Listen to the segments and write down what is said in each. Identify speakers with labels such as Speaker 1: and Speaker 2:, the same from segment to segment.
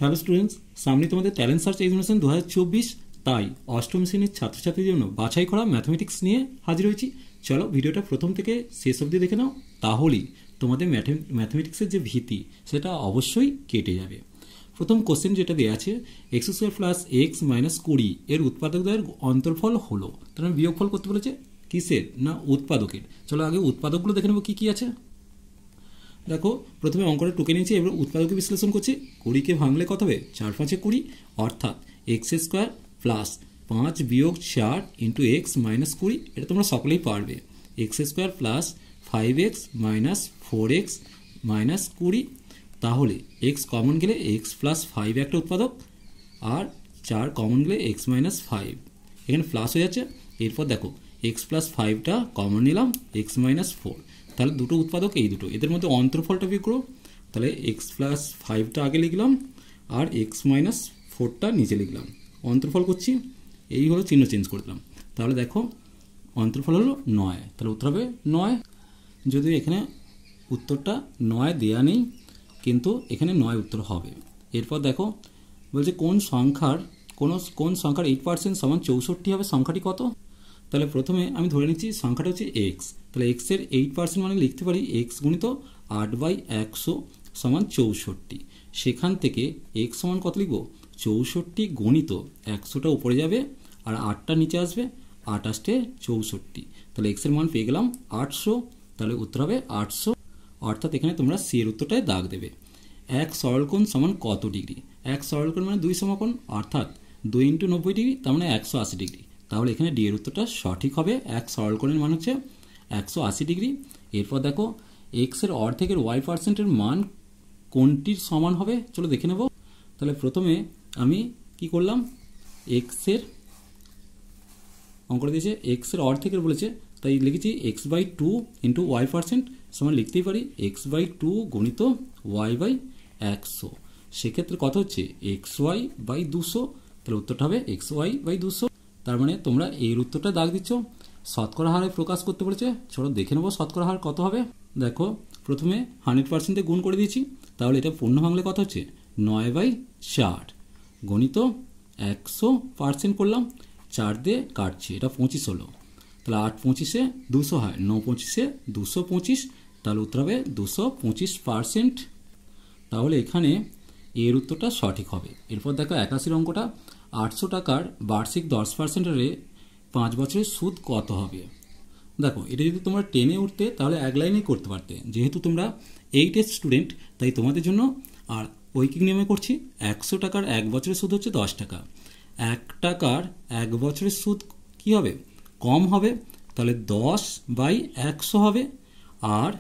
Speaker 1: Hello students, সামনে তোমাদের talent search examination 2024, তাই অষ্টম শ্রেণীর ছাত্রছাত্রীদের জন্য বাছাই করা ম্যাথমেটিক্স নিয়ে হাজির হয়েছি। চলো ভিডিওটা প্রথম থেকে শেষ অবধি দেখে নাও, তাহলেই তোমাদের ম্যাথমেটিক্সের যে ভীতি সেটা অবশ্যই কেটে যাবে। প্রথম কোশ্চেন যেটা দেওয়া আছে, x square plus x minus 20 এর উৎপাদকদের অন্তর্ফল হলো। তাহলে বিয়োগফল করতে বলেছে কিসের? না উৎপাদকের। চলো আগে উৎপাদকগুলো দেখে নেবো কী কী আছে। দেখো প্রথমে অঙ্কটা টুকে নিয়েছি, এবার উৎপাদকে বিশ্লেষণ করছি। 20কে ভাঙলে কত হবে? 4 5 20, অর্থাৎ এক্স স্কোয়ার প্লাস 5 বিয়োগ 4 ইন্টু এক্স মাইনাস 20। এটা তোমরা সকলেই পারবে। X square plus 5x minus 4x minus 20। তাহলে এক্স কমন গেলে এক্স প্লাস 5 একটা উৎপাদক, আর 4 কমন গেলে এক্স মাইনাস 5, এখানে প্লাস হয়ে যাচ্ছে। এরপর দেখো এক্স প্লাস 5টা কমন নিলাম, এক্স মাইনাস 4। তাহলে দুটো উৎপাদক এই দুটো, এদের মধ্যে অন্তর্ফলটা বিয়োগ করো। তাহলে এক্স প্লাস 5টা আগে লিখলাম আর এক্স মাইনাস 4টা নিচে লিখলাম। অন্তর্ফল করছি, এই হলো চিহ্ন চেঞ্জ করে দিলাম। তাহলে দেখো অন্তর্ফল হলো 9, তাহলে উত্তর হবে 9। যদিও এখানে উত্তরটা 9 দেয়া নেই, কিন্তু এখানে 9 উত্তর হবে। এরপর দেখো বলছে কোন সংখ্যার 8% সমান 64 হবে, সংখ্যাটি কত? তাহলে প্রথমে আমি ধরে নিচ্ছি সংখ্যাটা হচ্ছে এক্স। তাহলে এক্সের 8% মানে লিখতে পারি এক্স গুণিত 8/100 সমান 64। সেখান থেকে এক্স সমান কত লিখব? 64 গণিত 100টা উপরে যাবে আর 8টা নিচে আসবে, 8 8 64। তাহলে এক্সের মান পেয়ে গেলাম 800। তাহলে উত্তর হবে 800, অর্থাৎ এখানে তোমরা সি এর উত্তরটায় দাগ দেবে। এক সরলকোণ সমান কত ডিগ্রি? এক সরলকোণ মানে 2 সমকোণ, অর্থাৎ 2 × 90 ডিগ্রি, তার মানে 180 ডিগ্রি। তাহলে এখানে ডি এর উত্তরটা সঠিক হবে। এক সরলকোণের মান হচ্ছে 180 ডিগ্রি। এরপর দেখো এক্স এর অর্ধেকের y% মান কোনটির সমান হবে? চলো দেখে নেব। তাহলে প্রথমে আমি কি করলাম, এক্সের অঙ্কটা দিয়েছে এক্স এর অর্ধেকের বলেছে, তাই লিখেছি x/2 × y% সমান লিখতেই পারি x/2 গণিত y/100। সেক্ষেত্রে কত হচ্ছে? xy/200। তাহলে উত্তরটা হবে xy/200। তার মানে তোমরা এর উত্তরটা দাগ দিচ্ছ। শতকরা হারে প্রকাশ করতে বলেছে, চলো দেখে নেবো শতকরা হার কত হবে। দেখো প্রথমে 100% গুণ করে দিয়েছি, তাহলে এটা পূর্ণ ভাঙলে কত হচ্ছে? 9/4 গণিত 100% করলাম, 4 দিয়ে কাটছি, এটা 25 হলো। তাহলে 8 25 200 হয়, 9 25 225। তাহলে উত্তর হবে 225%। তাহলে এখানে এর উত্তরটা সঠিক হবে। এরপর দেখো 81 অঙ্কটা, 800 টাকার বার্ষিক 10% হারে 5 বছরের সুদ কত হবে? দেখো এটা যদি তোমরা টেনে উঠতে তাহলে এক লাইনেই করতে পারতে, যেহেতু তোমরা 8 স্টুডেন্ট তাই তোমাদের জন্য আর ঐকিক নিয়মে করছি। 100 টাকার 1 বছরের সুদ হচ্ছে 10 টাকা। 1 টাকার 1 বছরের সুদ কি হবে? কম হবে, তাহলে 10/100 হবে। আর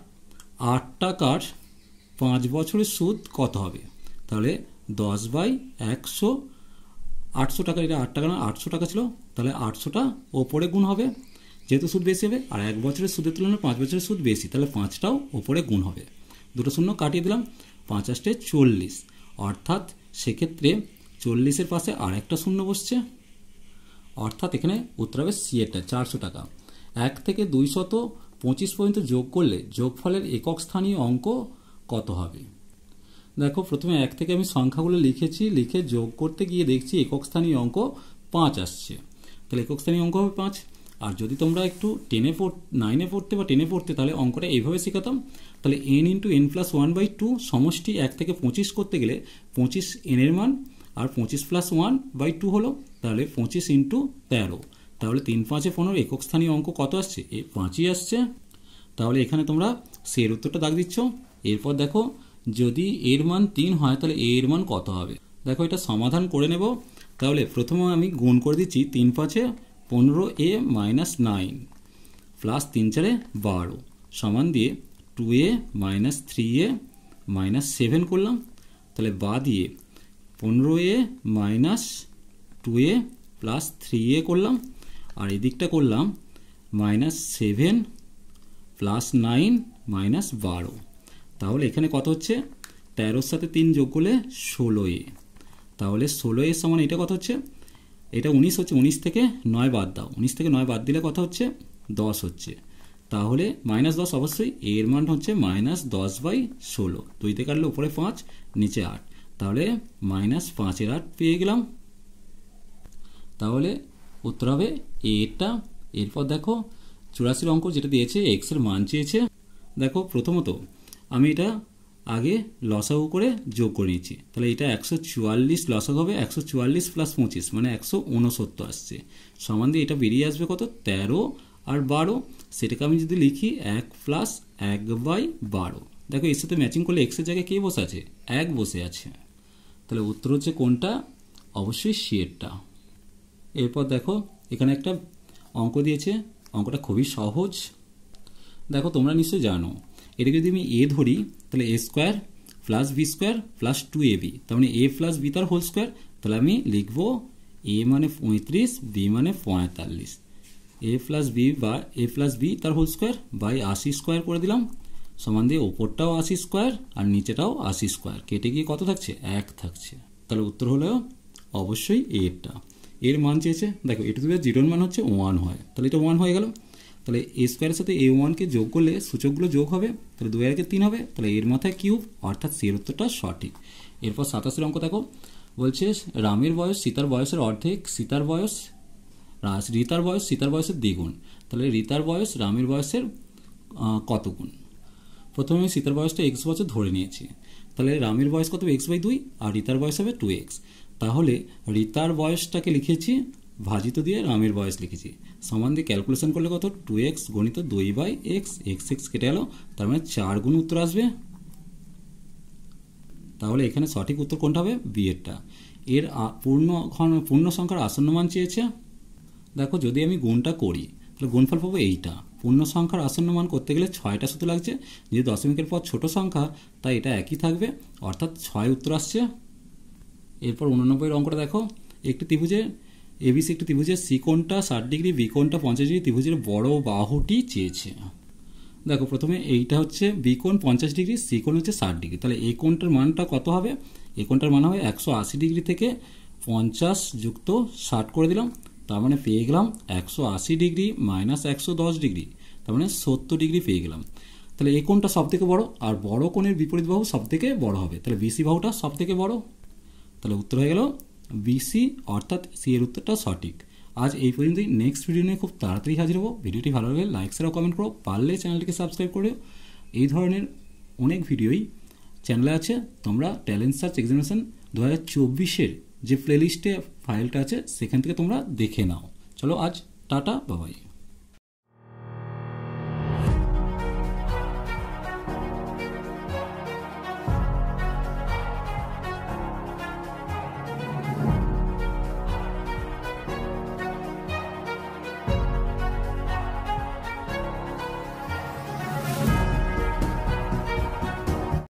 Speaker 1: 8 টাকার 5 বছরের সুদ কত হবে? তাহলে 10/100। 800 টাকা, এটা 8 টাকা না 800 টাকা ছিল, তাহলে 800টা ওপরে গুণ হবে যেহেতু সুদ বেশি হবে, আর 1 বছরের সুদের তুলনায় 5 বছরের সুদ বেশি, তাহলে 5টাও ওপরে গুণ হবে। দুটো শূন্য কাটিয়ে দিলাম, 5 8 40, অর্থাৎ সেক্ষেত্রে 40-এর পাশে আর একটা শূন্য বসছে, অর্থাৎ এখানে উত্তর হবে সি এরটা 400 টাকা। 1 থেকে 225 পর্যন্ত যোগ করলে যোগফলের একক স্থানীয় অঙ্ক কত হবে? দেখো প্রথমে 1 থেকে আমি সংখ্যাগুলো লিখেছি, লিখে যোগ করতে গিয়ে দেখছি একক স্থানীয় অঙ্ক 5 আসছে, তাহলে একক স্থানীয় অঙ্ক হবে 5। আর যদি তোমরা একটু 9-এ পড়তে বা 10-এ পড়তে তাহলে অঙ্কটা এইভাবে শেখাতাম। তাহলে n × n+1/2 সমষ্টি 1 থেকে 25 করতে গেলে 25 n এর মান আর 25 + 1/2 হলো, তাহলে 25 × 13। তাহলে 3 5 15 একক স্থানীয় অঙ্ক কত আসছে? 5ই আসছে। তাহলে এখানে তোমরা সি এর উত্তরটা দাগ দিচ্ছ। এরপর দেখো যদি এর মান 3 হয় তাহলে এর মান কত হবে? দেখো এটা সমাধান করে নেব। তাহলে প্রথমে আমি গুণ করে দিচ্ছি 3 5 15a - 9 প্লাস 3 4 12 সমান দিয়ে 2a - 3a - 7 করলাম। তাহলে বা দিয়ে 15a - 2a প্লাস 3a করলাম, আর এদিকটা করলাম -7 প্লাস 9 -12। তাহলে এখানে কত হচ্ছে? 13-এর সাথে 3 যোগ করলে 16a। তাহলে 16a সমান এটা কত হচ্ছে? এটা 19 হচ্ছে, 19 থেকে 9 বাদ দাও, 19 থেকে 9 বাদ দিলে কত হচ্ছে? 10 হচ্ছে। তাহলে -10 অবশ্যই, এর মান হচ্ছে -10/16। 2 তে কাটলে উপরে 5 নিচে 8, তাহলে -5/8 পেয়ে গেলাম। তাহলে উত্তর হবে এটা। এরপর দেখো 84 অঙ্ক যেটা দিয়েছে এক্স এর মান চেয়েছে। দেখো প্রথমত আমি এটা আগে লসাগু করে যোগ করে নিচ্ছি, তাহলে এটা 144 লসাগু হবে 144 + 25 মানে 169 আসছে, সমান দিয়ে এটা বেরিয়ে আসবে কত 13 আর 12। সেটাকে আমি যদি লিখি 1 + 1/12, দেখো এর সাথে ম্যাচিং করলে এক্স এর জায়গায় কে বসে আছে 1 বসে আছে, তাহলে উত্তর হচ্ছে কোনটা অবশ্যই সিয়েরটা। এরপর দেখো এখানে একটা অঙ্ক দিয়েছে, অঙ্কটা খুবই সহজ। দেখো তোমরা নিশ্চয়ই জানো এটাকে যদি আমি এ ধরি তাহলে a² + b² + 2ab, তার মানে a + b তার হোল স্কোয়ার, তাহলে আমি লিখব a মানে 35 b মানে 45, a + b বা a + b তার হোল স্কোয়ার বাই 80² করে দিলাম, সমান দিয়ে ওপরটাও 80² আর নিচেটাও 80², কেটে গিয়ে কত থাকছে 1 থাকছে, তাহলে উত্তর হলো অবশ্যই এরটা। এর মান চেয়েছে, দেখো এটা যদি 0 এর মান হচ্ছে 1 হয়, তাহলে এটা 1 হয়ে গেল। তাহলে a স্কোয়ারের সাথে a1 কে যোগ করলে সূচকগুলো যোগ হবে, তাহলে 2 আর 1 3 হবে, তাহলে এর মাথায় কিউব, অর্থাৎ সি এর উত্তরটা সঠিক। এরপর 87 অঙ্ক দেখো বলছে রামের বয়স সীতার বয়সের অর্ধেক, রিতার বয়স সীতার বয়সের দ্বিগুণ, তাহলে রিতার বয়স রামের বয়সের কত গুণ। প্রথমে আমি সীতার বয়সটা x বছর ধরে নিয়েছি, তাহলে রামের বয়স কত x/2 আর রিতার বয়স হবে 2x, তাহলে রিতার বয়সটাকে লিখেছি ভাজিত দিয়ে রামের বয়স লিখেছি, সমান দিয়ে ক্যালকুলেশন করলে কত 2x গণিত 2/x, x কেটে গেল, তার মানে 4 গুণ উত্তর আসবে। তাহলে এখানে সঠিক উত্তর কোনটা হবে বি এরটা। এর পূর্ণ সংখ্যার আসন্ন মান চেয়েছে, দেখো যদি আমি গুণটা করি তাহলে গুণফল পাবো এইটা, পূর্ণ সংখ্যার আসন্ন মান করতে গেলে 6টা শুধু লাগছে, যে দশমিকের পর ছোট সংখ্যা তাই এটা একই থাকবে, অর্থাৎ 6 উত্তর আসছে। এরপর 89 অঙ্কটা দেখো একটি ত্রিভুজে এবিসি একটি ত্রিভুজের সি কোণটা 60 ডিগ্রি, বি কোণটা 50 ডিগ্রি, ত্রিভুজের বড় বাহুটি চেয়েছে। দেখো প্রথমে এইটা হচ্ছে বি কোণ 50 ডিগ্রি, সি কোণ হচ্ছে 60 ডিগ্রি, তাহলে এই কোণটার মানটা কত হবে, এই কোণটার মান হবে 180 ডিগ্রি থেকে 50 যুক্ত 60 করে দিলাম, তার মানে পেয়ে গেলাম 180 ডিগ্রি মাইনাস 110 ডিগ্রি, তার মানে 70 ডিগ্রি পেয়ে গেলাম। তাহলে এই কোণটা সব থেকে বড়, আর বড় কোণের বিপরীত বাহু সব থেকে বড় হবে, তাহলে বিসি বাহুটা সব থেকে বড়, তাহলে উত্তর হয়ে গেল বিসি, অর্থাৎ সি এর উত্তরটা সঠিক। আজ এই পর্যন্তই, নেক্সট ভিডিও নিয়ে খুব তাড়াতাড়ি হাজির হবো। ভিডিওটি ভালো লাগলে লাইক শেয়ার কমেন্ট করো, পারলে চ্যানেলটিকে সাবস্ক্রাইব করো। এই ধরনের অনেক ভিডিওই চ্যানেলে আছে, তোমরা ট্যালেন্ট সার্চ এক্সামিনেশন 2024-এর যে প্লেলিস্টে ফাইলটা আছে সেখান থেকে তোমরা দেখে নাও। চলো আজ টাটা, বাবাই।